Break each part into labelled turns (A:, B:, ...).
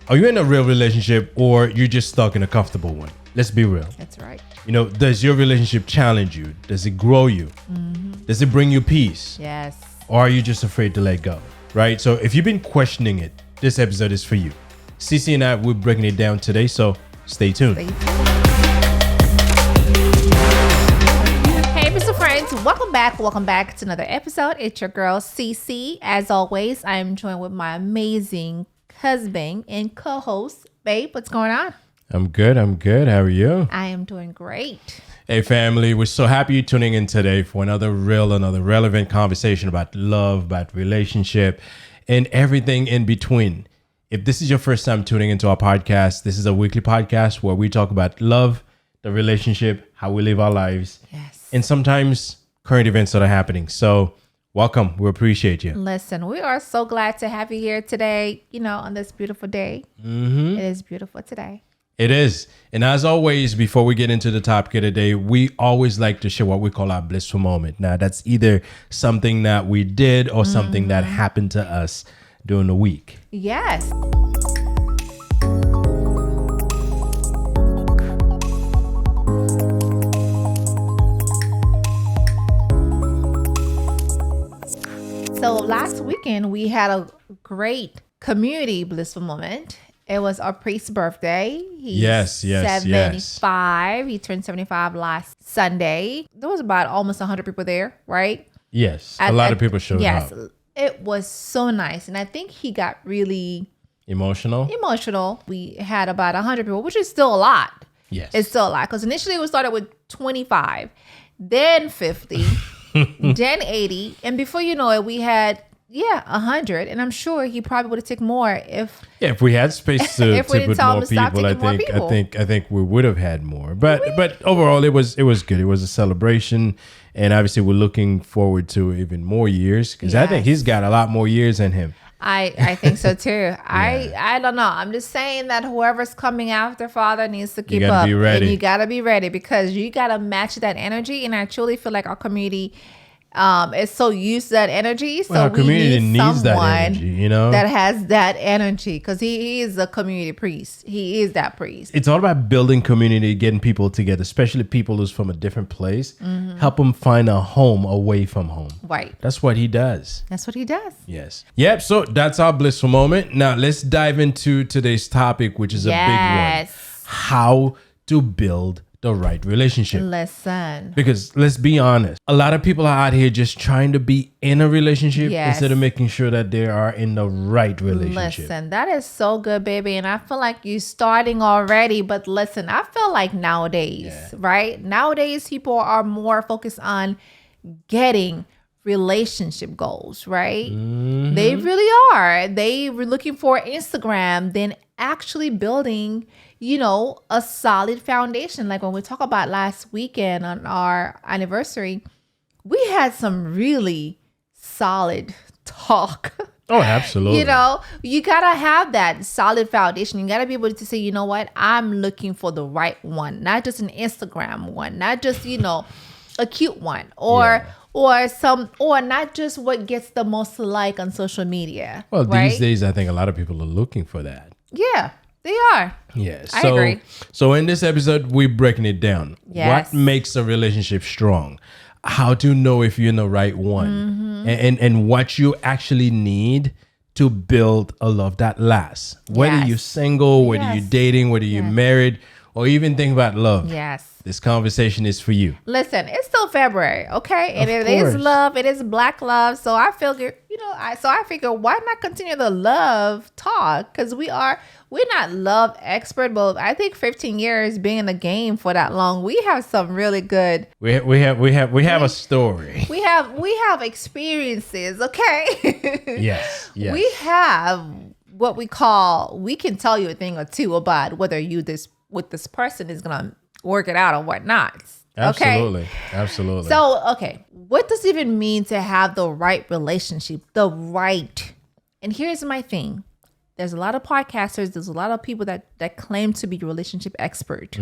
A: Are you in a real relationship or you're just stuck in a comfortable one? Let's be real.
B: That's right.
A: Does your relationship challenge you? Does it grow you? Does it bring you peace?
B: Yes.
A: Or are you just afraid to let go? Right? So if you've been questioning it, this episode is for you. Cece and I, we're breaking it down today, so stay tuned.
B: Hey, Mr. Friends, welcome back to another episode. It's your girl, Cece. As always, I am joined with my amazing husband and co-host. Babe, what's going on?
A: I'm good. How are you?
B: I am doing great.
A: Hey, family. We're so happy you're tuning in today for another relevant conversation about love, about relationship, and everything in between. If this is your first time tuning into our podcast, this is a weekly podcast where we talk about love, the relationship, how we live our lives,
B: Yes.
A: and sometimes current events that are happening. So welcome. We appreciate you.
B: Listen, we are so glad to have you here today, on this beautiful day. It is beautiful today.
A: It is. And as always, before we get into the topic of the day, we always like to share what we call our blissful moment. Now, that's either something that we did or something that happened to us during the week.
B: Yes. So last weekend, we had a great community blissful moment. It was our priest's birthday. He's
A: Yes.
B: 75. He turned 75 last Sunday. There was about almost 100 people there, right?
A: Yes. A lot of people showed
B: yes,
A: up.
B: It was so nice. And I think he got really
A: Emotional?
B: We had about 100 people, which is still a lot.
A: Yes.
B: It's still a lot. Because initially we started with 25, then 50, then 80. And before you know it, we had 100, and I'm sure he probably would have taken more if
A: we had space to
B: if we didn't
A: put
B: tell him
A: more
B: to stop
A: people.
B: taking more people.
A: I think we would have had more. But overall, it was good. It was a celebration, and obviously we're looking forward to even more years because I think he's got a lot more years in him.
B: I think so too. I don't know. I'm just saying that whoever's coming after Father needs to keep up.
A: Be ready.
B: And you gotta be ready because you gotta match that energy. And I truly feel like our community is so used to that energy. So
A: our community
B: we need
A: needs that
B: someone
A: energy,
B: that has that energy because he is a community priest. He is that priest.
A: It's all about building community, getting people together, especially people who's from a different place. Help them find a home away from home.
B: Right.
A: That's what he does.
B: That's what he does.
A: Yes. Yep. So that's our blissful moment. Now let's dive into today's topic, which is a big one. How to build the right relationship.
B: Listen.
A: Because let's be honest, a lot of people are out here just trying to be in a relationship instead of making sure that they are in the right relationship.
B: Listen, that is so good, baby. And I feel like you're starting already. But listen, I feel like nowadays, right? Nowadays, people are more focused on getting relationship goals, right? They really are. They were looking for Instagram, then actually building a solid foundation. Like when we talk about last weekend on our anniversary, we had some really solid talk.
A: Oh, absolutely.
B: You gotta have that solid foundation. You gotta be able to say, you know what, I'm looking for the right one, not just an Instagram one, not just a cute one, or not just what gets the most like on social media.
A: Well,
B: right?
A: these days, I think a lot of people are looking for that.
B: Yeah. They are.
A: Yes.
B: I agree.
A: So in this episode, we're breaking it down.
B: Yes.
A: What makes a relationship strong? How to know if you're in the right one, and what you actually need to build a love that lasts. Whether you're single, whether you're dating, whether you're married, or even think about love.
B: Yes.
A: This conversation is for you.
B: Listen, it's still February, okay? And
A: Of
B: it is
A: course.
B: love. It is Black love. So I figure, I figure why not continue the love talk? Because we're not love expert, but I think 15 years being in the game for that long, we have some really good.
A: We have a story.
B: We have experiences, okay?
A: Yes.
B: We have what we can tell you a thing or two about whether with this person is gonna work it out or whatnot.
A: Absolutely.
B: Okay?
A: Absolutely.
B: So, what does it even mean to have the right relationship? And here's my thing. There's a lot of podcasters, there's a lot of people that claim to be relationship expert.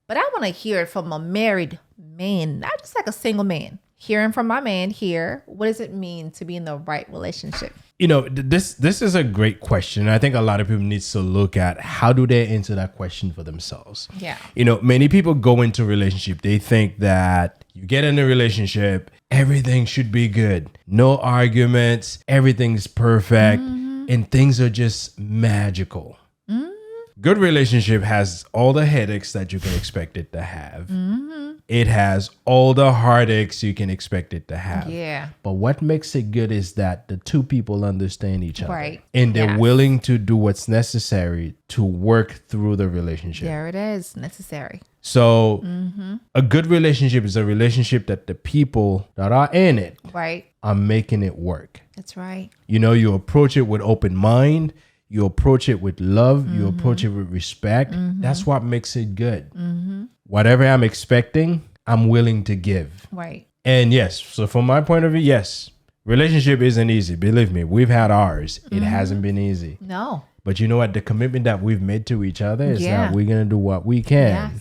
B: But I want to hear it from a married man, not just like a single man. Hearing from my man here, what does it mean to be in the right relationship?
A: This is a great question. I think a lot of people need to look at how do they answer that question for themselves.
B: Yeah.
A: Many people go into a relationship. They think that you get in a relationship, everything should be good. No arguments, everything's perfect, and things are just magical. Good relationship has all the headaches that you can expect it to have. It has all the heartaches you can expect it to have.
B: Yeah.
A: But what makes it good is that the two people understand each other.
B: Right.
A: And they're willing to do what's necessary to work through the relationship.
B: There it is. Necessary.
A: So a good relationship is a relationship that the people that are in it are making it work.
B: That's right.
A: You approach it with open mind. You approach it with love. You approach it with respect. That's what makes it good. Whatever I'm expecting, I'm willing to give.
B: Right.
A: And yes, so from my point of view, yes, relationship isn't easy. Believe me, we've had ours. It hasn't been easy.
B: No.
A: But you know what? The commitment that we've made to each other is that we're going to do what we can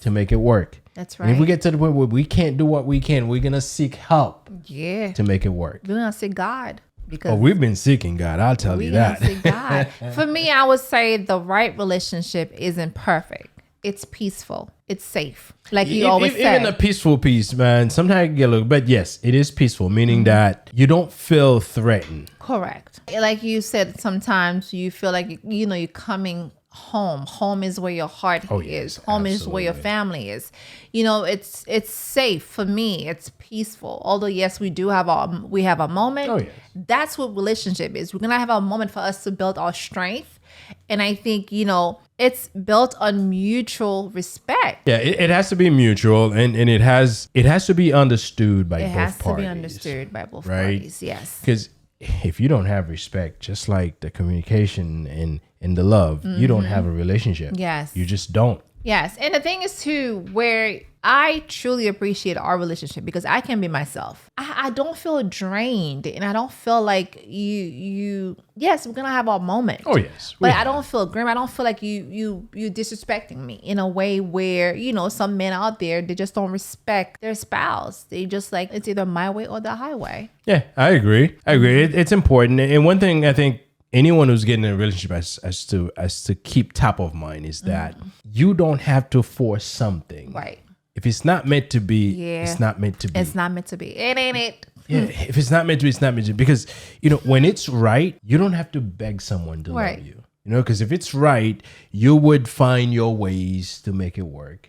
A: to make it work.
B: That's right.
A: And if we get to the point where we can't do what we can, we're going to seek help to make it work.
B: We're going to seek God. Because
A: we've been seeking God. I'll tell you that.
B: Seek God. For me, I would say the right relationship isn't perfect. It's peaceful. It's safe. Like you always say.
A: Even a peaceful peace, man. Sometimes it can get a little, but yes, it is peaceful, meaning that you don't feel threatened.
B: Correct. Like you said, sometimes you feel like, you're coming home. Home is where your heart is. Home is where your family is. It's safe for me. It's peaceful. Although yes, we have a moment.
A: Oh yes.
B: That's what relationship is. We're gonna have a moment for us to build our strength, and I think it's built on mutual respect.
A: Yeah, it has to be mutual, and it has to be understood by both parties. It has to be
B: understood by both parties. Yes.
A: Because if you don't have respect, just like the communication and the love, you don't have a relationship.
B: Yes.
A: You just don't.
B: Yes. And the thing is too, where I truly appreciate our relationship because I can be myself. I don't feel drained, and I don't feel like yes, we're gonna have our moment.
A: Oh yes.
B: But I don't feel grim. I don't feel like you disrespecting me in a way where, some men out there, they just don't respect their spouse. They just like, it's either my way or the highway.
A: Yeah, I agree. It's important. And one thing I think anyone who's getting in a relationship as to keep top of mind is that you don't have to force something.
B: Right.
A: If it's not meant to be, it's not meant to be.
B: It's not meant to be. It ain't it.
A: Yeah, if it's not meant to be, it's not meant to be. Because, when it's right, you don't have to beg someone to love you. Because if it's right, you would find your ways to make it work.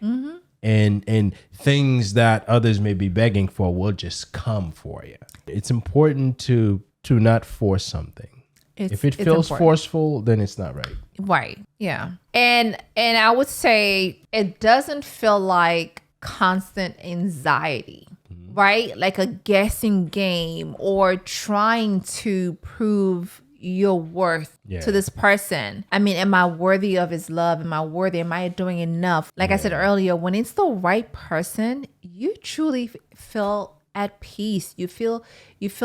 A: And things that others may be begging for will just come for you. It's important to not force something. If it feels forceful, then it's not right.
B: Right. Yeah. And I would say it doesn't feel like constant anxiety, right? Like a guessing game or trying to prove your worth to this person. I mean, am I worthy of his love? Am I doing enough? Like I said earlier, when it's the right person, you truly feel at peace. You feel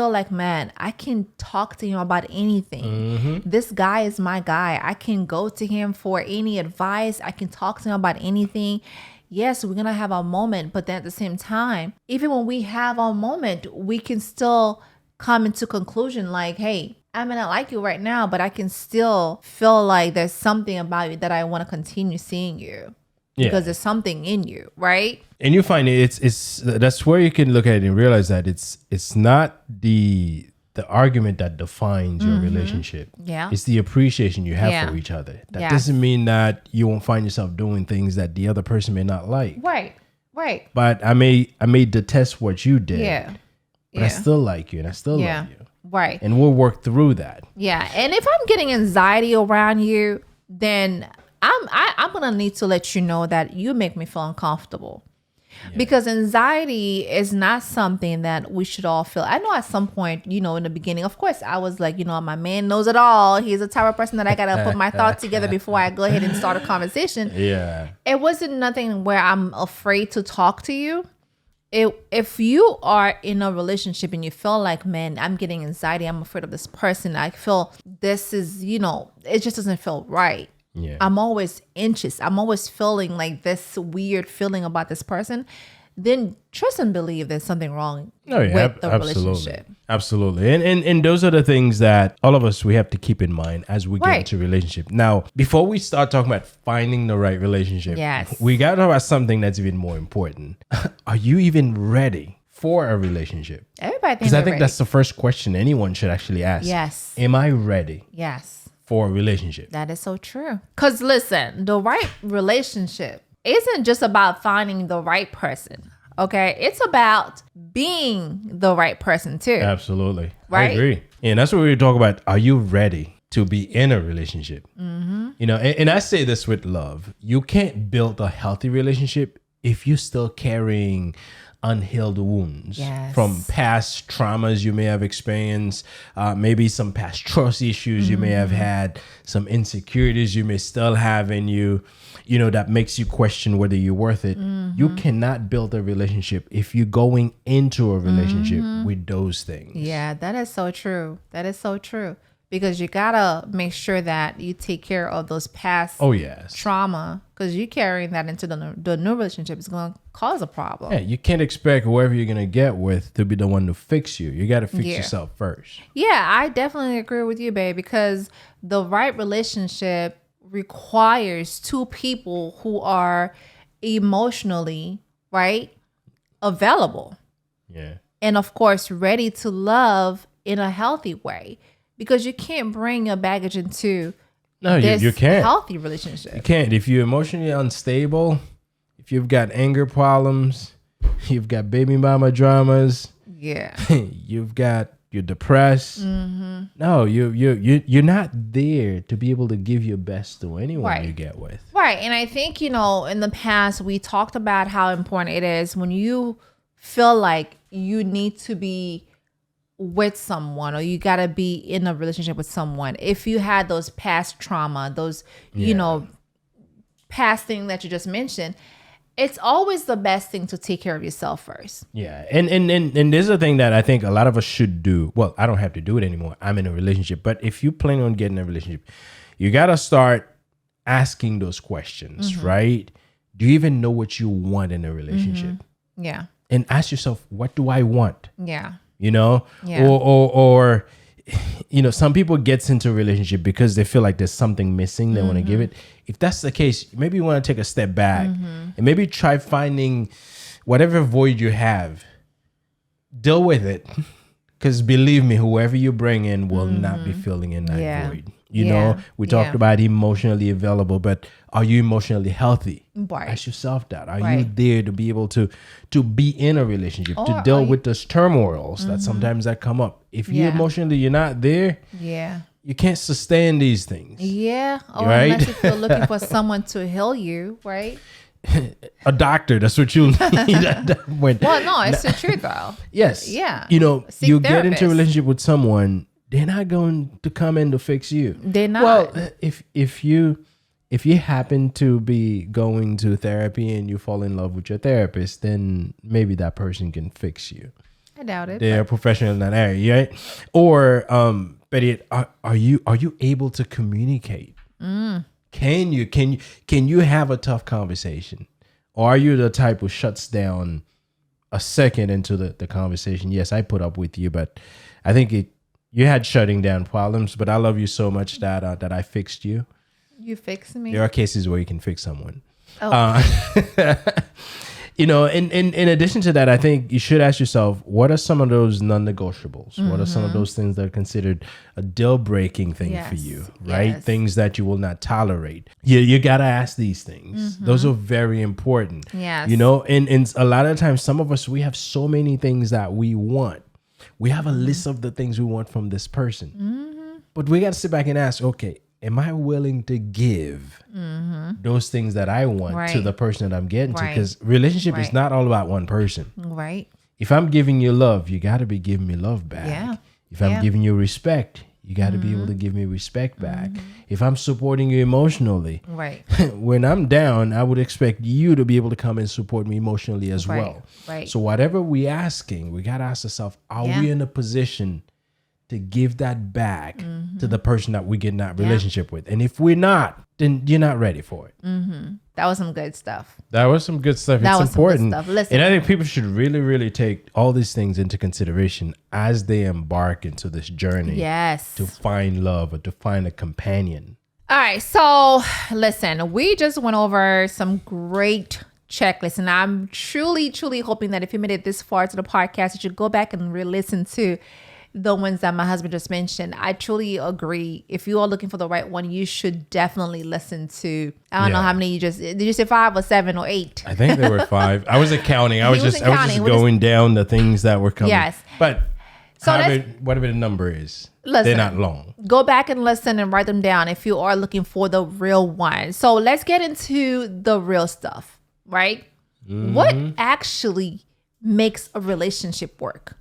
B: like, man, I can talk to him about anything. This guy is my guy. I can go to him for any advice. I can talk to him about anything. Yes, we're going to have our moment, but then at the same time, even when we have our moment, we can still come into conclusion like, hey, I may not like you right now, but I can still feel like there's something about you that I want to continue seeing you. Because there's something in you, right? And
A: you find it's that's where you can look at it and realize that it's not the argument that defines your relationship.
B: Yeah.
A: It's the appreciation you have for each other. That doesn't mean that you won't find yourself doing things that the other person may not like.
B: Right.
A: But I may detest what you did.
B: Yeah.
A: But I still like you and I still love you.
B: Right.
A: And we'll work through that.
B: Yeah. And if I'm getting anxiety around you, then I'm going to need to let you know that you make me feel uncomfortable. Because anxiety is not something that we should all feel. I know at some point, in the beginning, of course, I was like, my man knows it all. He's the type of person that I got to put my thoughts together before I go ahead and start a conversation.
A: Yeah.
B: It wasn't nothing where I'm afraid to talk to you. If you are in a relationship and you feel like, man, I'm getting anxiety, I'm afraid of this person, I feel this is, it just doesn't feel right.
A: Yeah.
B: I'm always anxious. I'm always feeling like this weird feeling about this person. then trust and believe there's something wrong
A: Oh, yeah,
B: with the
A: absolutely.
B: relationship.
A: Absolutely. And those are the things that all of us, we have to keep in mind as we get
B: Right.
A: into relationship. Now, before we start talking about finding the right relationship,
B: Yes.
A: we got to talk about something that's even more important. Are you even ready for a relationship?
B: Everybody thinks
A: Because I
B: they're
A: think
B: ready.
A: that's the first question anyone should actually ask.
B: Yes.
A: Am I ready
B: Yes.
A: for a relationship?
B: That is so true. Because listen, the right relationship isn't just about finding the right person. Okay. It's about being the right person too.
A: Absolutely. I
B: Right?
A: agree. And that's what we talk about. Are you ready to be in a relationship? You know, and I say this with love. You can't build a healthy relationship if you're still carrying unhealed wounds
B: Yes.
A: from past traumas you may have experienced, maybe some past trust issues you may have had, some insecurities you may still have in you, you know, that makes you question whether you're worth it. You cannot build a relationship if you're going into a relationship with those things.
B: Yeah, that is so true. That is so true. Because you gotta make sure that you take care of those past
A: Oh, yes.
B: trauma, because you carrying that into the new relationship is going to cause a problem.
A: Yeah, you can't expect whoever you're going to get with to be the one to fix you. You got to fix
B: Yeah.
A: yourself first.
B: Yeah, I definitely agree with you, babe, because the right relationship requires two people who are emotionally, right, available.
A: Yeah.
B: And of course, ready to love in a healthy way, because you can't bring your baggage into
A: No,
B: this
A: you can't.
B: healthy
A: You
B: relationship.
A: can't. If you're emotionally unstable, if you've got anger problems, you've got baby mama dramas,
B: Yeah.
A: you're depressed. No, you're not there to be able to give your best to anyone
B: Right.
A: you get with.
B: Right. And I think, you know, in the past, we talked about how important it is when you feel like you need to be with someone or you got to be in a relationship with someone. If you had those past trauma, those, you
A: Yeah.
B: know, past thing that you just mentioned, it's always the best thing to take care of yourself first.
A: Yeah, and there's a thing that I think a lot of us should do. Well, I don't have to do it anymore. I'm in a relationship. But if you plan on getting a relationship, you got to start asking those questions, right? Do you even know what you want in a relationship?
B: Yeah.
A: And ask yourself, what do I want?
B: Yeah.
A: You know,
B: Yeah.
A: or you know, some people gets into a relationship because they feel like there's something missing. They want to give it. If that's the case, maybe you want to take a step back and maybe try finding whatever void you have. Deal with it, because believe me, whoever you bring in will not be filling in that
B: Yeah.
A: void. You
B: Yeah.
A: know, we talked
B: Yeah.
A: about emotionally available, but are you emotionally healthy?
B: Right.
A: Ask yourself that. Are you
B: Right.
A: there to be able to be in a relationship,
B: Or
A: to
B: are
A: deal
B: you-
A: with those turmoils that sometimes that come up? If you
B: Yeah.
A: emotionally you're not there,
B: Yeah.
A: you can't sustain these things.
B: Yeah. Or
A: Right?
B: unless if you're looking for someone to heal you, right?
A: A doctor, that's what you need. at that point.
B: Well, no, it's the truth though.
A: Yes.
B: Yeah.
A: You know,
B: Seek
A: you get into a
B: therapists.
A: relationship with someone, they're not going to come in to fix you.
B: They're not.
A: Well, if you happen to be going to therapy and you fall in love with your therapist, then maybe that person can fix you.
B: I doubt it.
A: They're a professional in that area, right? Or Betty, are you able to communicate? Can you have a tough conversation? Or are you the type who shuts down a second into the conversation? Yes, I put up with you, but I think you had shutting down problems, but I love you so much that I fixed you.
B: You fix me.
A: There are cases where you can fix someone.
B: Oh.
A: You know, in addition to that, I think you should ask yourself, what are some of those non-negotiables? What are some of those things that are considered a deal-breaking thing for
B: Yes.
A: you, right?
B: Yes.
A: Things that you will not tolerate. You got to ask these things. Those are very important.
B: Yes.
A: You know, and a lot of times, some of us, we have so many things that we want. We have a list of the things we want from this person. But we got to sit back and ask, okay, am I willing to give those things that I want to
B: Right.
A: the person that I'm getting to?
B: Right.
A: Because relationship is
B: Right.
A: not all about one person.
B: Right.
A: If I'm giving you love, you got to be giving me love back.
B: Yeah.
A: If I'm
B: Yeah.
A: giving you respect, you got to be able to give me respect back. If I'm supporting you emotionally,
B: Right.
A: when I'm down, I would expect you to be able to come and support me emotionally as
B: Right.
A: well.
B: Right.
A: So whatever we asking, we got to ask ourselves, are
B: Yeah.
A: we in a position to give that back to the person that we get in that relationship with? And if we're not, then you're not ready for it.
B: That was some good stuff.
A: That was some good stuff.
B: That
A: It's
B: was some good
A: important.
B: stuff. Listen.
A: And I think people should really, really take all these things into consideration as they embark into this journey
B: Yes.
A: to find love or to find a companion.
B: All right. So listen, we just went over some great checklists. And I'm truly, truly hoping that if you made it this far to the podcast, you should go back and re-listen to the ones that my husband just mentioned. I truly agree. If you are looking for the right one, you should definitely listen to, I don't know how many did you say 5 or 7 or 8?
A: I think there were 5. I wasn't counting. I was just going down the things that were coming.
B: Yes.
A: But
B: So
A: whatever the number is,
B: listen,
A: they're not long.
B: Go back and listen and write them down if you are looking for the real one. So let's get into the real stuff, right? What actually makes a relationship work?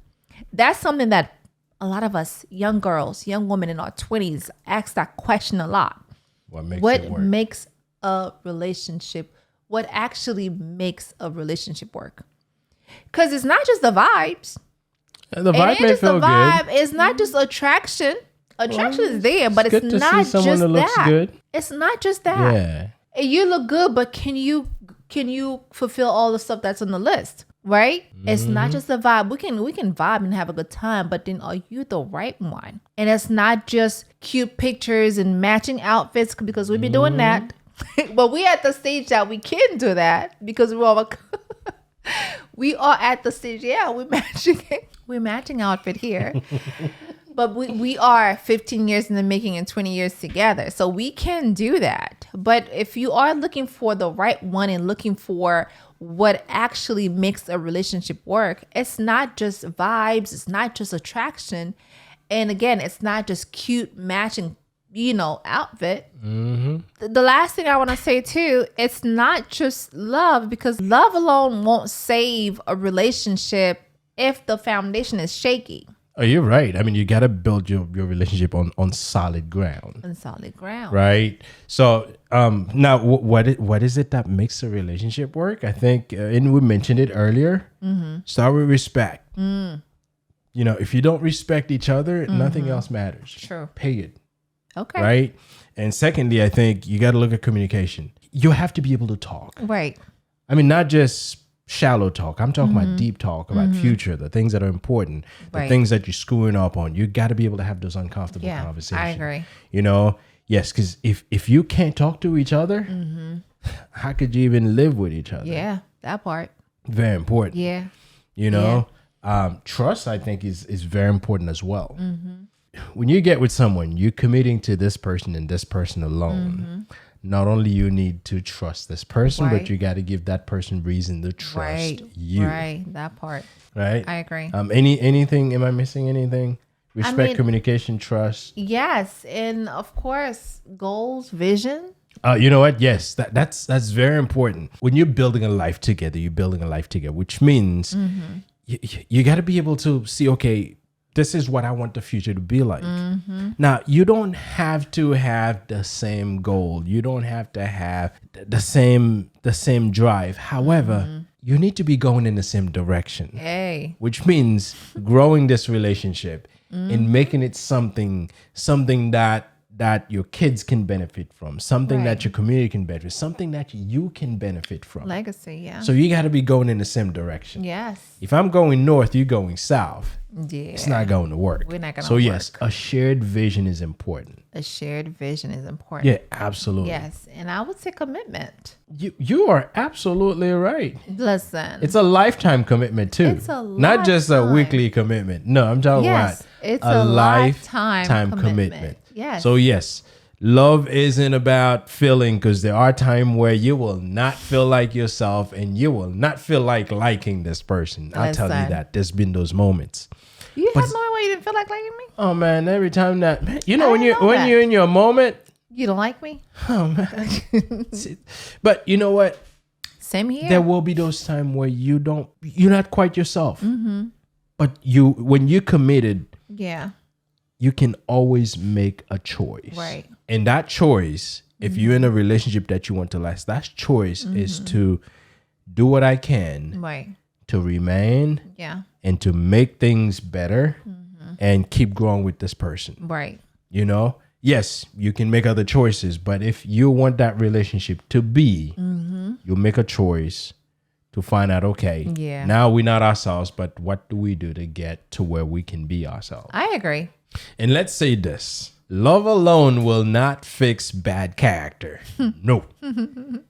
B: That's something that a lot of us young girls, young women in our 20s ask that question a lot.
A: What makes
B: What
A: it work?
B: makes a relationship? What actually makes a relationship work? Because it's not just the vibes.
A: The vibe may feel good.
B: It's not just attraction. Attraction is there, but it's
A: to
B: not
A: see someone
B: just
A: that looks
B: that.
A: good.
B: It's not just that.
A: Yeah.
B: You look good, but can you fulfill all the stuff that's on the list? Right? It's not just the vibe. We can vibe and have a good time, but then are you the right one? And it's not just cute pictures and matching outfits, because we've been doing that. But we at the stage that we can do that because we are at the stage. Yeah, we're matching outfit here. But we are 15 years in the making and 20 years together. So we can do that. But if you are looking for the right one and looking for what actually makes a relationship work, it's not just vibes. It's not just attraction. And again, it's not just cute matching, outfit. The last thing I want to say too, it's not just love, because love alone won't save a relationship if the foundation is shaky.
A: Oh, you're right. I mean, you got to build your relationship on solid ground.
B: On solid ground.
A: Right. So now what is it that makes a relationship work? I think, and we mentioned it earlier, start with respect. If you don't respect each other, nothing else matters.
B: True.
A: Period.
B: Okay.
A: Right. And secondly, I think you got to look at communication. You have to be able to talk.
B: Right.
A: I mean, not just shallow talk. I'm talking about deep talk, about future, the things that are important, the things that you're screwing up on. You got to be able to have those uncomfortable conversations.
B: I agree.
A: Yes, because if you can't talk to each other, how could you even live with each other?
B: Yeah, that part.
A: Very important.
B: Yeah.
A: Trust, I think, is very important as well. When you get with someone, you're committing to this person and this person alone. Not only you need to trust this person, but you got to give that person reason to trust you.
B: Right, that part.
A: Right?
B: I agree.
A: Anything? Am I missing anything? Respect, communication, trust.
B: Yes, and of course, goals, vision.
A: You know what? Yes, that's very important. When you're building a life together, which means you got to be able to see, okay, this is what I want the future to be like. Now, you don't have to have the same goal. You don't have to have the same drive. However, you need to be going in the same direction.
B: Hey.
A: Which means growing this relationship and making it something that your kids can benefit from, something that your community can benefit, something that you can benefit from.
B: Legacy, yeah.
A: So you got to be going in the same direction.
B: Yes.
A: If I'm going north, you're going south.
B: Yeah.
A: It's not going to work.
B: We're not going to
A: So
B: work.
A: yes, a shared vision is important.
B: A shared vision is important.
A: Yeah, absolutely.
B: Yes. And I would say commitment.
A: You are absolutely right.
B: Listen.
A: It's a lifetime commitment too.
B: It's a
A: not just a
B: lifetime.
A: weekly commitment. No, I'm talking
B: Yes,
A: about
B: it's a lifetime commitment. Yes.
A: So yes, love isn't about feeling, because there are times where you will not feel like yourself and you will not feel like liking this person. I'll tell you
B: Listen.
A: that. There's been those moments.
B: You have no way you didn't feel like liking me?
A: Oh man, every time that when
B: that.
A: you're in your moment,
B: You don't like me?
A: oh man. But you know what?
B: Same here.
A: There will be those times where you're not quite yourself. But when you're committed,
B: yeah.
A: you can always make a choice.
B: Right.
A: And that choice, if you're in a relationship that you want to last, that choice is to do what I can
B: Right.
A: to remain
B: Yeah.
A: and to make things better and keep growing with this person.
B: Right.
A: yes, you can make other choices, but if you want that relationship to be, you'll make a choice to find out, okay, now we're not ourselves, but what do we do to get to where we can be ourselves?
B: I agree.
A: And let's say this. Love alone will not fix bad character. No.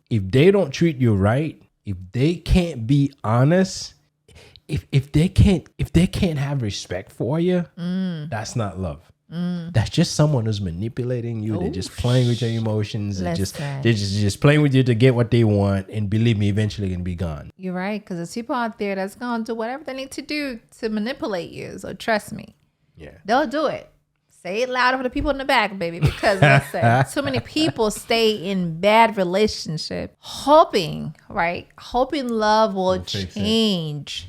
A: If they don't treat you right, if they can't be honest, if they can't have respect for you, that's not love. That's just someone who's manipulating you. They're just playing with your emotions. They're just playing with you to get what they want. And believe me, eventually it can be gone.
B: You're right, because there's people out there that's going to do whatever they need to do to manipulate you. So trust me.
A: Yeah.
B: They'll do it. Say it louder for the people in the back, baby, because listen, too many people stay in bad relationship hoping love will change.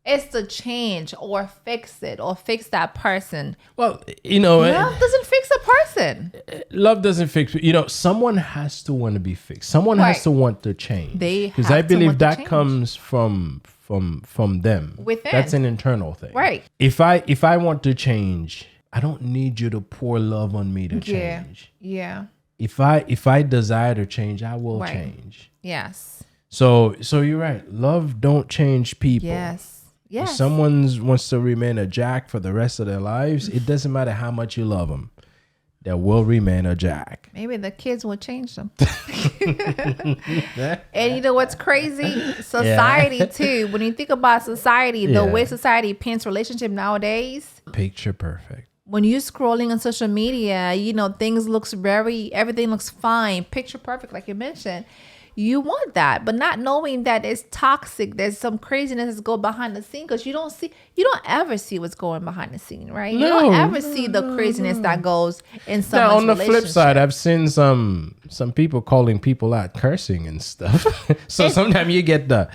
B: It's to change or fix it or fix that person.
A: Well,
B: love doesn't fix a person.
A: Love doesn't fix. Someone has to want to be fixed. Someone has to want to change. Because I believe that comes from them.
B: Within.
A: That's an internal thing.
B: Right.
A: If I want to change, I don't need you to pour love on me to change.
B: Yeah.
A: If I desire to change, I will change.
B: Yes.
A: So you're right. Love don't change people.
B: Yes.
A: If someone wants to remain a jack for the rest of their lives, it doesn't matter how much you love them. They will remain a jack.
B: Maybe the kids will change them. And you know what's crazy? Society too. When you think about society, the way society paints relationship nowadays.
A: Picture perfect.
B: When you're scrolling on social media, everything looks fine, picture perfect, like you mentioned. You want that, but not knowing that it's toxic. There's some craziness that's going behind the scene because you don't ever see what's going behind the scene, right? You don't ever see the craziness that goes in someone's
A: Now, on the
B: relationship.
A: flip side, I've seen some people calling people out cursing and stuff. So sometimes you get the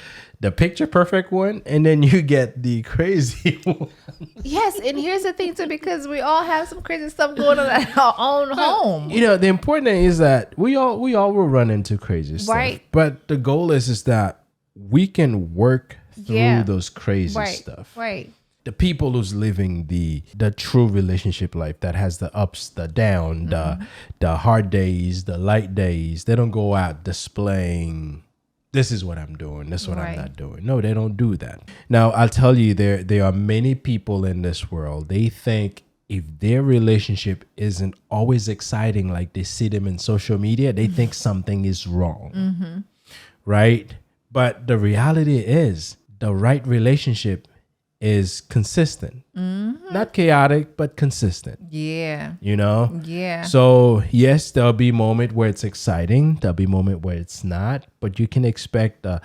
A: picture perfect one, and then you get the crazy one.
B: Yes, and here's the thing too, because we all have some crazy stuff going on at our own home.
A: The important thing is that we all will run into crazy stuff.
B: Right.
A: But the goal is that we can work through those crazy stuff.
B: Right.
A: The people who's living the true relationship life that has the ups, the down, the hard days, the light days, they don't go out displaying, this is what I'm doing, this is what I'm not doing. No, they don't do that. Now, I'll tell you, there are many people in this world, they think if their relationship isn't always exciting like they see them in social media, they think something is wrong. Right? But the reality is the right relationship is consistent. Not chaotic, but consistent.
B: Yeah.
A: Yeah. So yes, there'll be a moment where it's exciting. There'll be a moment where it's not. But you can expect a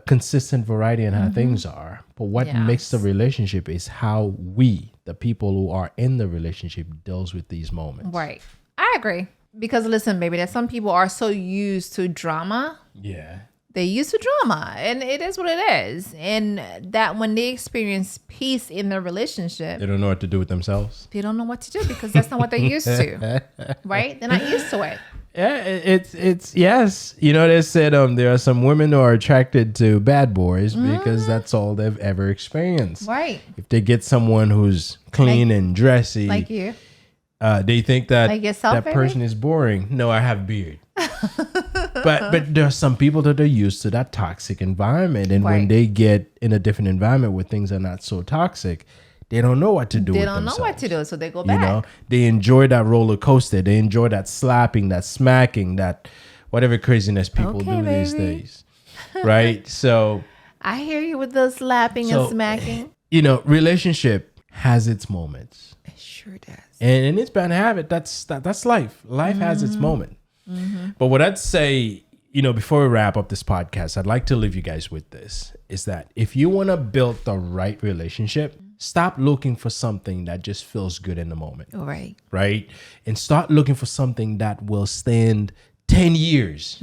A: consistent variety in how things are. But what makes the relationship is how we, the people who are in the relationship, deals with these moments.
B: Right. I agree. Because listen, baby, that some people are so used to drama.
A: Yeah.
B: They used to drama, and it is what it is. And that when they experience peace in their relationship,
A: they don't know what to do with themselves.
B: They don't know what to do because that's not what they're used to, right? They're not used to it.
A: Yeah, it's yes. They said there are some women who are attracted to bad boys because that's all they've ever experienced.
B: Right.
A: If they get someone who's clean and dressy,
B: like you,
A: they think that
B: like yourself,
A: that person is boring. No, I have beard. But there are some people that are used to that toxic environment, and when they get in a different environment where things are not so toxic, they don't know what to do. They don't know what
B: to do, so they go back.
A: They enjoy that roller coaster. They enjoy that slapping, that smacking, that whatever craziness people do these days, right? So
B: I hear you with the slapping and smacking.
A: Relationship has its moments.
B: It sure does,
A: and it's bound to have it. That's life. Life has its moment. But what I'd say, before we wrap up this podcast, I'd like to leave you guys with this, is that if you want to build the right relationship, stop looking for something that just feels good in the moment. Right? And start looking for something that will stand 10 years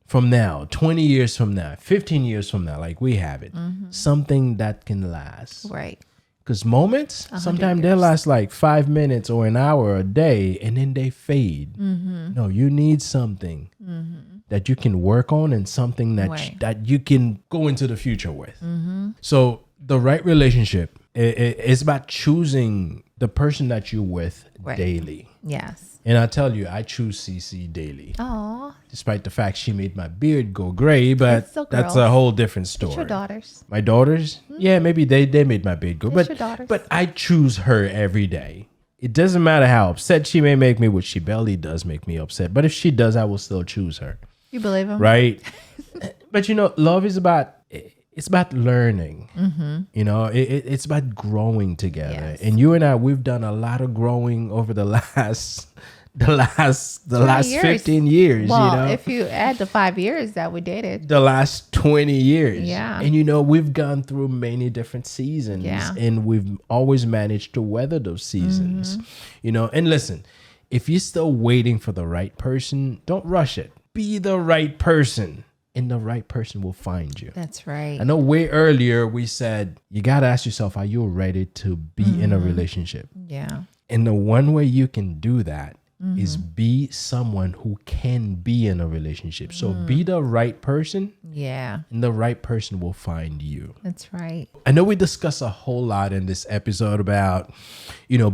A: from now, 20 years from now, 15 years from now, like we have it. Something that can last.
B: Right.
A: Because moments, sometimes they last like 5 minutes or an hour or a day, and then they fade. No, you need something that you can work on and something that you can go into the future with. So the right relationship, it's about choosing the person that you're with daily.
B: Yes.
A: And I tell you, I choose CC daily.
B: Oh,
A: Despite the fact she made my beard go gray, but
B: still
A: that's
B: girls.
A: a whole different story.
B: it's your daughters.
A: My daughters? Yeah, maybe they made my beard go.
B: It's your daughters.
A: But I choose her every day. It doesn't matter how upset she may make me, which she barely does make me upset. But if she does, I will still choose her.
B: You believe him?
A: Right? But love is it's about learning. It's about growing together.
B: Yes.
A: And you and I, we've done a lot of growing over the last 15 years.
B: Well, if you add the 5 years that we dated.
A: The last 20 years.
B: Yeah.
A: And we've gone through many different seasons.
B: Yeah.
A: And we've always managed to weather those seasons. And listen, if you're still waiting for the right person, don't rush it. Be the right person. And the right person will find you.
B: That's right.
A: I know way earlier we said, you got to ask yourself, are you ready to be in a relationship?
B: Yeah.
A: And the one way you can do that is be someone who can be in a relationship. So be the right person,
B: Yeah.
A: and the right person will find you.
B: That's right.
A: I know we discuss a whole lot in this episode about,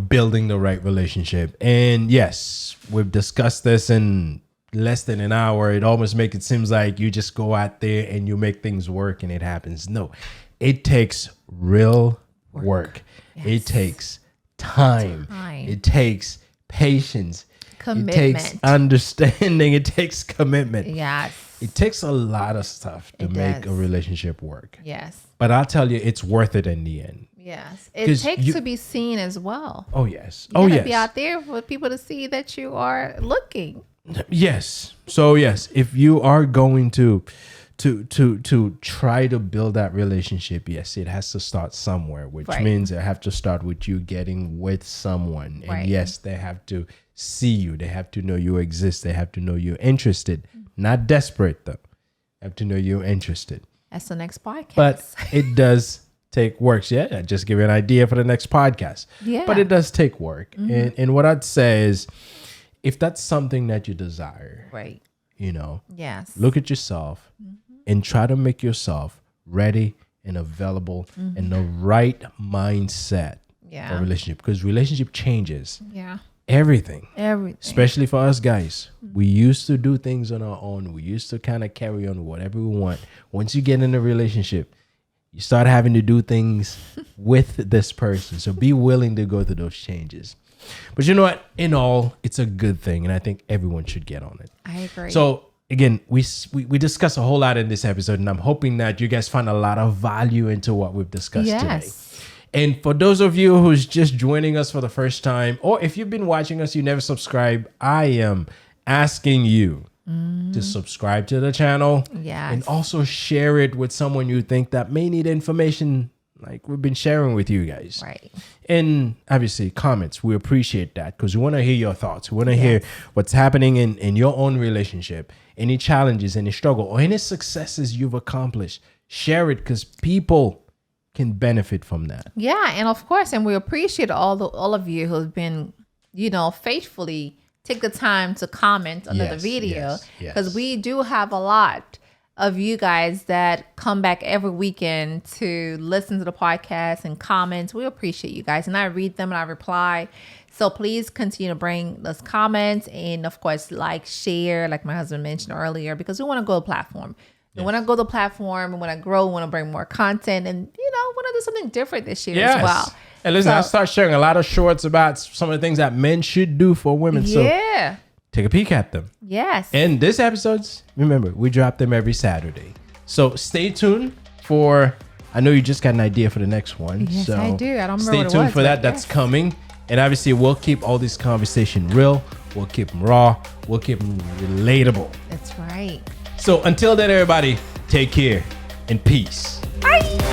A: building the right relationship. And yes, we've discussed this in less than an hour. It almost makes it seem like you just go out there and you make things work and it happens. No, it takes real work.
B: Yes.
A: It takes time. It takes patience.
B: Commitment.
A: It takes understanding. It takes commitment.
B: Yes.
A: It takes a lot of stuff to make a relationship work.
B: Yes.
A: But I'll tell you, it's worth it in the end.
B: Yes. It
A: 'Cause
B: takes to be seen as well.
A: Oh, yes.
B: You gotta be out there for people to see that you are looking.
A: Yes. So yes, if you are going to try to build that relationship, yes, it has to start somewhere, which means it have to start with you getting with someone. And yes, they have to see you. They have to know you exist. They have to know you're interested. Not desperate though. They have to know you're interested.
B: That's the next podcast.
A: But it does take work. Yeah, I just give you an idea for the next podcast.
B: Yeah.
A: But it does take work. And what I'd say is, if that's something that you desire,
B: right.
A: Yes, look at yourself and try to make yourself ready and available in the right mindset for relationship, because relationship changes everything, especially for us guys. We used to do things on our own. We used to kind of carry on whatever we want. Once you get in a relationship, you start having to do things with this person. So be willing to go through those changes. But you know what? In all, it's a good thing, and I think everyone should get on it.
B: I agree.
A: So again, we discuss a whole lot in this episode, and I'm hoping that you guys find a lot of value into what we've discussed today. And for those of you who's just joining us for the first time, or if you've been watching us, you never subscribe, I am asking you to subscribe to the channel.
B: Yes.
A: And also share it with someone you think that may need information like we've been sharing with you guys.
B: Right.
A: And obviously comments, we appreciate that, because we want to hear your thoughts. We want to hear what's happening in your own relationship, any challenges, any struggle, or any successes you've accomplished. Share it, because people can benefit from that.
B: Yeah, and of course, and we appreciate all of you who've been, faithfully take the time to comment under the video, because we do have a lot of you guys that come back every weekend to listen to the podcast and comment. We appreciate you guys, and I read them and I reply. So please continue to bring those comments, and of course, share, like my husband mentioned earlier, because we want to grow the platform. We want to grow the platform. We want to grow. We want to bring more content, and want to do something different this year as well.
A: And listen, I start sharing a lot of shorts about some of the things that men should do for women. So take a peek at them.
B: Yes.
A: And this episodes, remember, we drop them every Saturday. So stay tuned for, I know you just got an idea for the next one.
B: Yes,
A: so
B: I do. I don't remember
A: stay
B: what it
A: tuned
B: was,
A: for that. That's coming. And obviously, we'll keep all this conversation real. We'll keep them raw. We'll keep them relatable.
B: That's right.
A: So until then, everybody, take care and peace.
B: Bye.